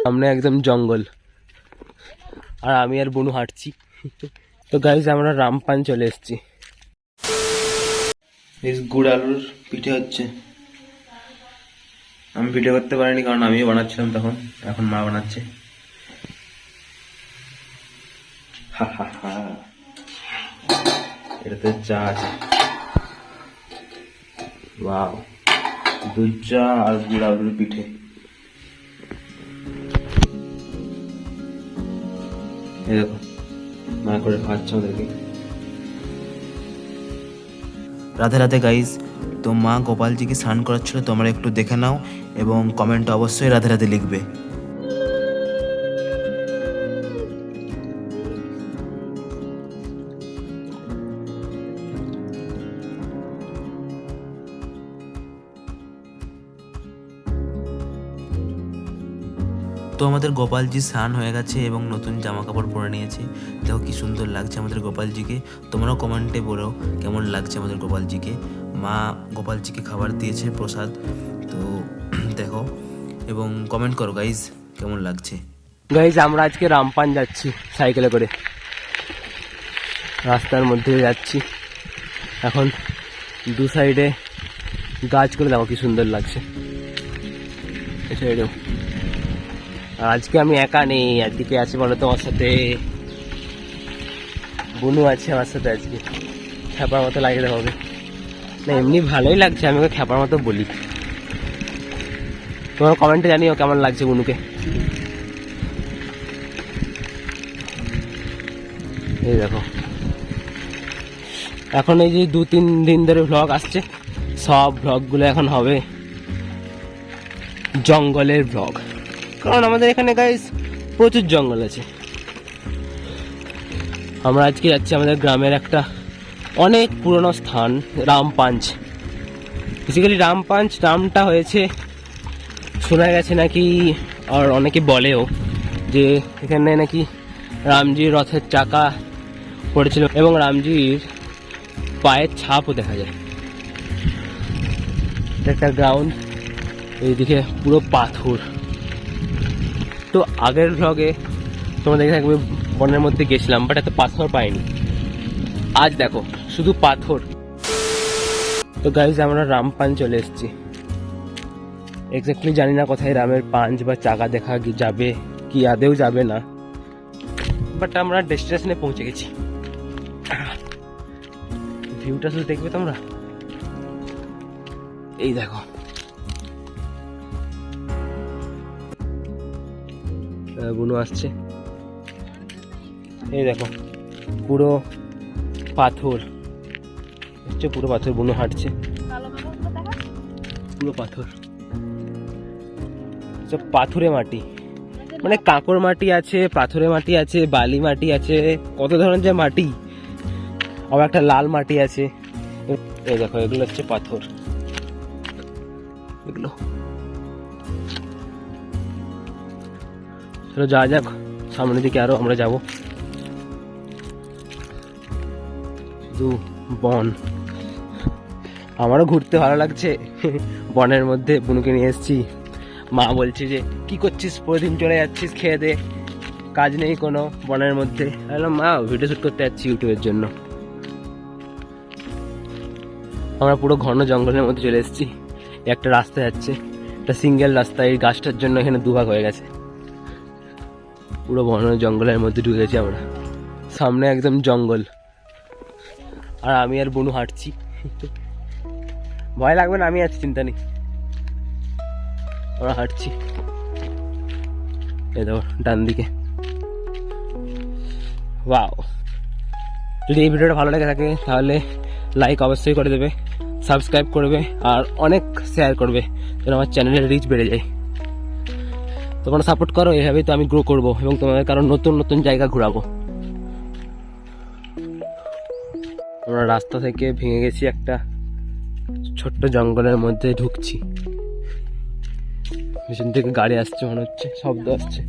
সামনে একদম জঙ্গল আর আমি আর বনু হাঁটছি। তো গাইজ আমরা রামপান চলে এসেছি। গুড় আলুর পিঠে হচ্ছে। আমি পিঠে করতে পারিনি কারণ আমিও বানাচ্ছিলাম তখন, এখন মা বানাচ্ছে। হা হা হা, এটাতে চা আছে। ওয়াও, দুধ চা আর গুড় আলুর পিঠে। এই দেখো মা করে খাওয়াচ্ছে আমাদেরকে। রাধে রাধে গাইজ। তো মা গোপালজিকে স্নান করাচ্ছিল, তোমরা একটু দেখে নাও এবং কমেন্টে অবশ্যই রাধে রাধে লিখবে। তো আমাদের গোপালজি স্নান হয়ে গেছে এবং নতুন জামা কাপড় পরে নিয়েছে। দেখো কি সুন্দর লাগছে আমাদের গোপালজিকে। তোমরাও কমেন্টে বলো কেমন লাগছে আমাদের গোপালজিকে। মা গোপালজিকে খাবার দিয়েছে, প্রসাদ। তো দেখো এবং কমেন্ট করো গাইজ কেমন লাগছে। গাইজ আমরা আজকে রামপান যাচ্ছি সাইকেলে করে, রাস্তার মধ্যে যাচ্ছি। এখন দু সাইডে গাছগুলো দেখো কি সুন্দর লাগছে। আর আজকে আমি একা নেই, একদিকে আছে বলো তো আমার সাথে বনু আছে আমার সাথে। আজকে খ্যাপার মতো লাগিয়ে হবে না, এমনি ভালোই লাগছে, আমি ওকে খ্যাপার মতো বলি। তোমার কমেন্টে জানিও কেমন লাগছে বনুকে। এই দেখো এখন এই যে 2-3 দিন ধরে ভ্লগ আসছে, সব ভ্লগগুলো এখন হবে জঙ্গলের ভ্লগ, কারণ আমাদের এখানে গাইস প্রচুর জঙ্গল আছে। আমরা আজকে যাচ্ছি আমাদের গ্রামের একটা অনেক পুরনো স্থান রামপাঞ্চ। বেসিক্যালি রামপাঞ্চ নামটা হয়েছে, শোনা গেছে নাকি আর অনেকে বলেও যে এখানে নাকি রামজির রথের চাকা পড়েছিল এবং রামজির পায়ের ছাপও দেখা যায়। একটা গ্রাউন্ড, এইদিকে পুরো পাথর। তো আগের ভ্লগে তোমরা দেখে থাকবে বনের মধ্যে গেছিলাম, বাট এত পাথর পাইনি। আজ দেখো শুধু পাথর। তো গাইজ আমরা রামপান চলে এসেছি। এক্স্যাক্টলি জানি না কোথায় রামের পাঞ্চ বা চাকা দেখা যাবে কি আদেও যাবে না, বাট আমরা ডেস্টিনেশনে পৌঁছে গেছি। ভিউটা শুধু দেখবে তোমরা, এই দেখো বুনু আসছে। এই দেখো পুরো পাথর, পুরো পাথর। বুনু হাঁটছে, পুরো পাথর, সব পাথুরে মাটি, মানে কাঁকড় মাটি আছে, পাথুরে মাটি আছে, বালি মাটি আছে, কত ধরনের যে মাটি। আবার একটা লাল মাটি আছে। এই দেখো এগুলো হচ্ছে পাথর, এগুলো। চলো যাওয়া যাক সামনের দিকে, আরো আমরা যাব। শুধু বন, আমারও ঘুরতে ভালো লাগছে বনের মধ্যে। বুনুকে নিয়ে এসেছি। মা বলছে যে কি করছিস, প্রতিদিন চলে যাচ্ছিস খেয়ে দে, কাজ নেই কোনো বনের মধ্যে। বললাম মা ভিডিও শ্যুট করতে যাচ্ছি ইউটিউবের জন্য। আমরা পুরো ঘন জঙ্গলের মধ্যে চলে এসেছি। একটা রাস্তা যাচ্ছে, একটা সিঙ্গেল রাস্তা। এই গাছটার জন্য এখানে দুভাগ হয়ে গেছে। পুরো ঘন জঙ্গলের মধ্যে ঢুকে গেছি আমরা। সামনে একদম জঙ্গল আর আমি আর বনু হাঁটছি। ভয় লাগবে না, আমি আছি, চিন্তা নেই। আমরা হাঁটছি, এই দেখো ডান দিকে। ওয়াও, যদি এই ভিডিওটা ভালো লেগে থাকে তাহলে লাইক অবশ্যই করে দেবে, সাবস্ক্রাইব করবে আর অনেক শেয়ার করবে যেন আমার চ্যানেলের রিচ বেড়ে যায়। তোমরা সাপোর্ট করো, এভাবেই তো আমি গ্রো করবো এবং তোমাদের কারণ নতুন নতুন জায়গা ঘোরাবো। আমরা রাস্তা থেকে ভেঙে গেছি, একটা ছোট্ট জঙ্গলের মধ্যে ঢুকছি। পিছন থেকে গাড়ি আসছে, মনে হচ্ছে শব্দ আসছে।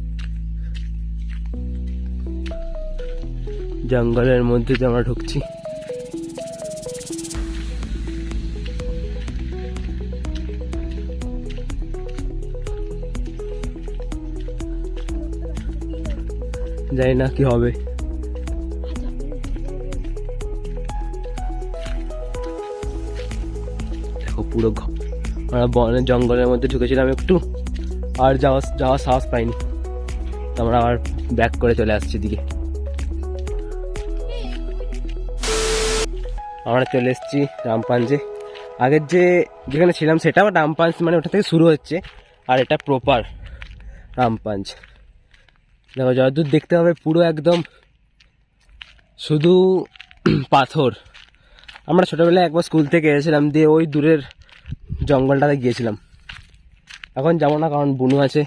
জঙ্গলের মধ্যে যে আমরা ঢুকছি। জানি না কি হবে। দেখো পুরো আমরা বনের জঙ্গলের মধ্যে ঢুকেছিলাম একটু, আর যাওয়ার সাহস পাইনি, তো আমরা আবার ব্যাক করে চলে আসছি দিকে। আমরা চলে এসেছি রামপাঞ্জে। আগের যেখানে ছিলাম সেটাও রামপাঞ্জ, মানে ওটা থেকে শুরু হচ্ছে, আর এটা প্রপার রামপাঞ্জ। দেখো যতদূর দেখতে হবে পুরো একদম শুধু পাথর। আমরা ছোটোবেলায় একবার স্কুল থেকে এসেছিলাম, দিয়ে ওই দূরের জঙ্গলটাতে গিয়েছিলাম। এখন যাবো না, কারণ বুনু আছে,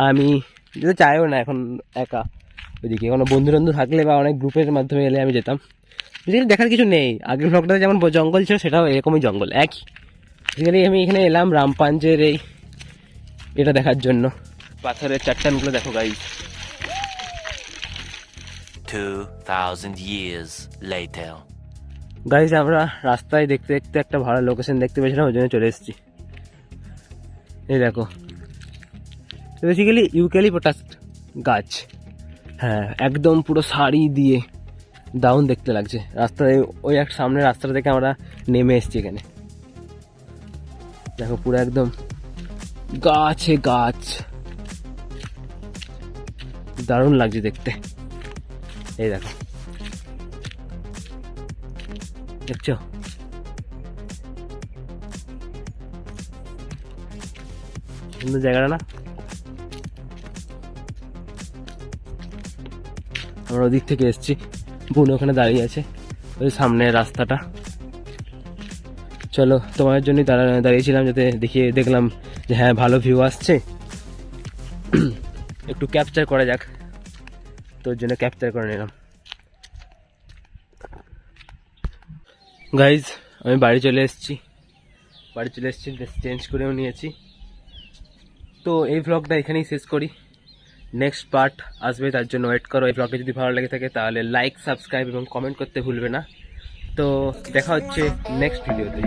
আমি যেতে চাইও না এখন একা ওইদিকে। কোনো বন্ধু বন্ধু থাকলে বা অনেক গ্রুপের মাধ্যমে এলে আমি যেতাম। বেসিক্যালি দেখার কিছু নেই, আগের ব্লগটাতে যেমন জঙ্গল ছিল সেটাও এরকমই জঙ্গল একই। বেসিক্যালি আমি এখানে এলাম রামপাঞ্জের এটা দেখার জন্য। পাথরের চাট্টানগুলো দেখো গাইস। 2000 years later. গাইজ আমরা রাস্তায় দেখতে দেখতে একটা ভালো লোকেশন দেখতে পেয়েছিলাম, ওই জন্য চলে এসেছি। এই দেখো বেসিক্যালি ইউক্যালিপটাস গাছ, হ্যাঁ একদম পুরো সারি দিয়ে দারুণ দেখতে লাগছে। রাস্তায় ওই এক সামনের রাস্তাটা থেকে আমরা নেমে এসেছি এখানে। দেখো পুরো একদম গাছে গাছ, দারুণ লাগছে দেখতে। এই দেখো, দেখছো সুন্দর জায়গাটা না? আমরা ওদিক থেকে এসেছি, বোন ওখানে দাঁড়িয়ে আছে ওই সামনের রাস্তাটা। চলো তোমার জন্যই দাঁড়িয়েছিলাম, যাতে দেখলাম যে হ্যাঁ ভালো ভিউ আসছে, একটু ক্যাপচার করা যাক, তোর জন্য ক্যাপচার করে নিলাম। গাইজ আমি বাড়ি চলে এসেছি, ড্রেস চেঞ্জ করেও নিয়েছি। তো এই ভ্লগটা এখানেই শেষ করি, নেক্সট পার্ট আসবে, তার জন্য ওয়েট করো। এই ভ্লগটা যদি ভালো লেগে থাকে তাহলে লাইক, সাবস্ক্রাইব এবং কমেন্ট করতে ভুলবে না। তো দেখা হচ্ছে নেক্সট ভিডিওতে।